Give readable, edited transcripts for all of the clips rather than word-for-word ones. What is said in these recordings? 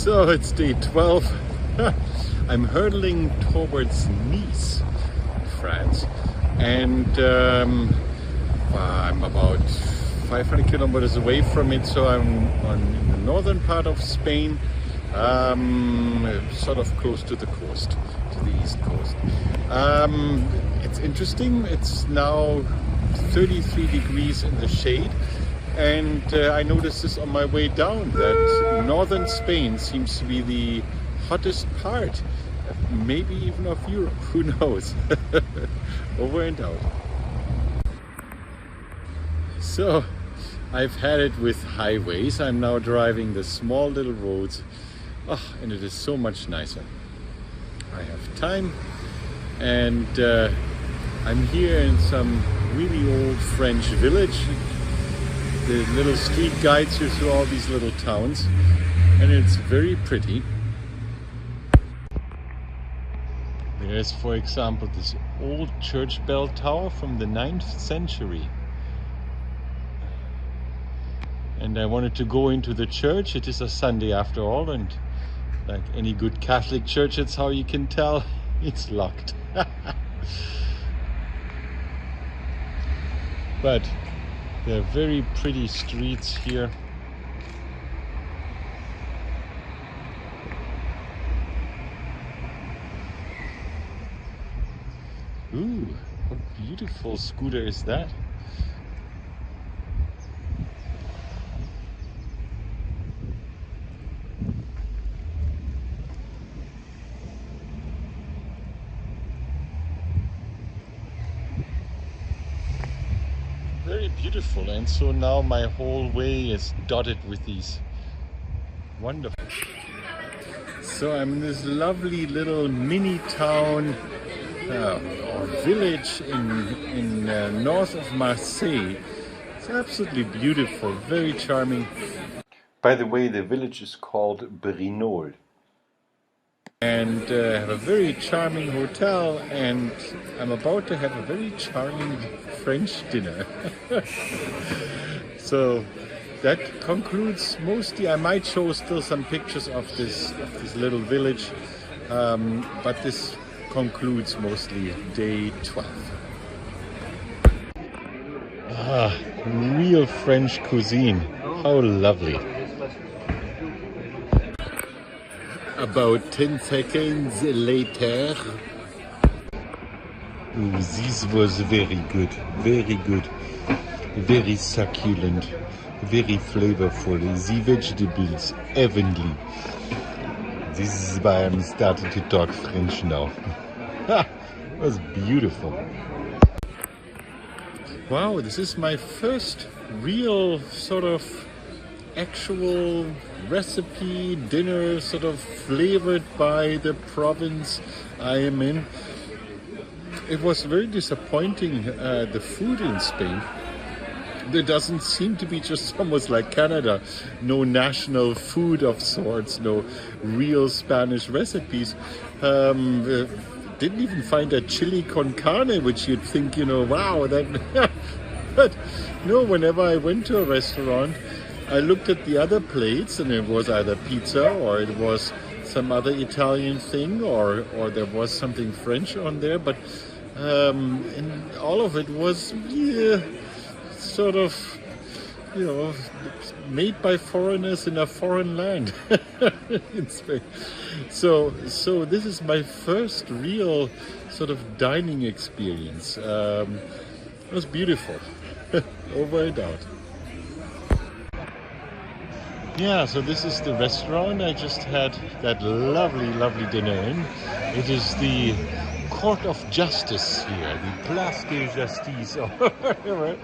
So it's day 12. I'm hurtling towards Nice, France, and I'm about 500 kilometers away from it, so I'm in the northern part of Spain, sort of close to the coast, to the east coast. It's interesting. It's now 33 degrees in the shade, and I noticed this on my way down, that northern Spain seems to be the hottest part, maybe even of Europe, who knows. Over and out. So I've had it with highways. I'm now driving the small little roads, and it is so much nicer. I have time, and I'm here in some really old French village. The little street guides you through all these little towns, and it's very pretty. There's, for example, this old church bell tower from the 9th century. And I wanted to go into the church. It is a Sunday after all, and like any good Catholic church, it's how you can tell it's locked. But there are very pretty streets here. Ooh, what beautiful scooter is that? Very beautiful, and so now my whole way is dotted with these. Wonderful. So I'm in this lovely little mini town or village in north of Marseille. It's absolutely beautiful, very charming. By the way, the village is called Brignoles. And have a very charming hotel, and I'm about to have a very charming French dinner. So that concludes mostly. I might show still some pictures of this little village, but this concludes mostly day 12. Real French cuisine. How lovely. About 10 seconds later. Ooh, this was very good, very succulent, very flavorful. The vegetables, heavenly. This is why I'm starting to talk French now. It was beautiful. Wow, this is my first real sort of actual recipe dinner, sort of flavored by the province I am in. It was very disappointing, the food in Spain. There doesn't seem to be, just almost like Canada, no national food of sorts, no real Spanish recipes. Didn't even find a chili con carne, which you'd think, wow, that. But no, whenever I went to a restaurant, I looked at the other plates, and it was either pizza or it was some other Italian thing, or there was something French on there, but and all of it was sort of, made by foreigners in a foreign land in Spain. So this is my first real sort of dining experience. It was beautiful, over and out. Yeah, so this is the restaurant I just had that lovely dinner in. It is the Court of Justice here, the Place de Justice, or whatever.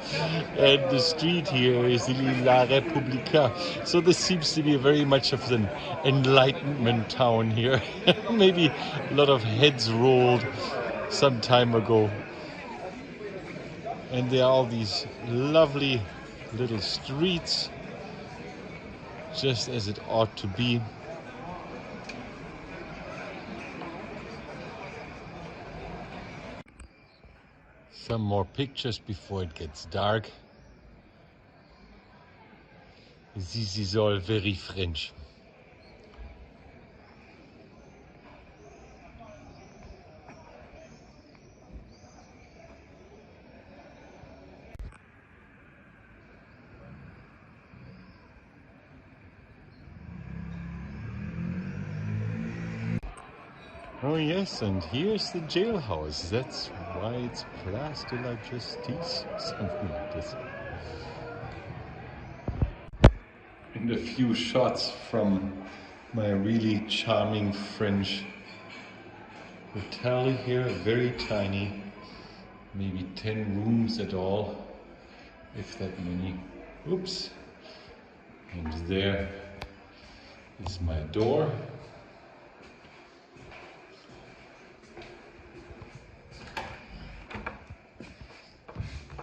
And the street here is La Repubblica. So this seems to be very much of an Enlightenment town here. Maybe a lot of heads rolled some time ago. And there are all these lovely little streets, just as it ought to be. Some more pictures before it gets dark. This is all very French. Oh yes, and here's the jailhouse. That's why it's Place de la Justice, something like this. And a few shots from my really charming French hotel here, very tiny, maybe 10 rooms at all, if that many. Oops. And there is my door.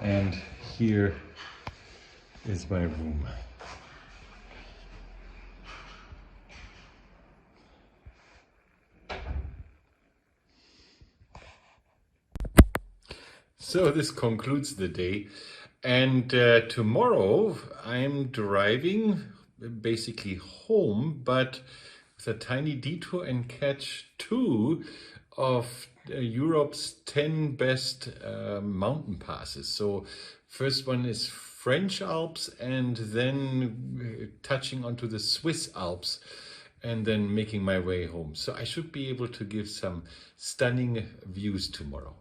And here is my room. So this concludes the day. And tomorrow I'm driving basically home, but with a tiny detour, and catch two of Europe's 10 best mountain passes. So first one is French Alps, and then touching onto the Swiss Alps, and then making my way home. So I should be able to give some stunning views tomorrow.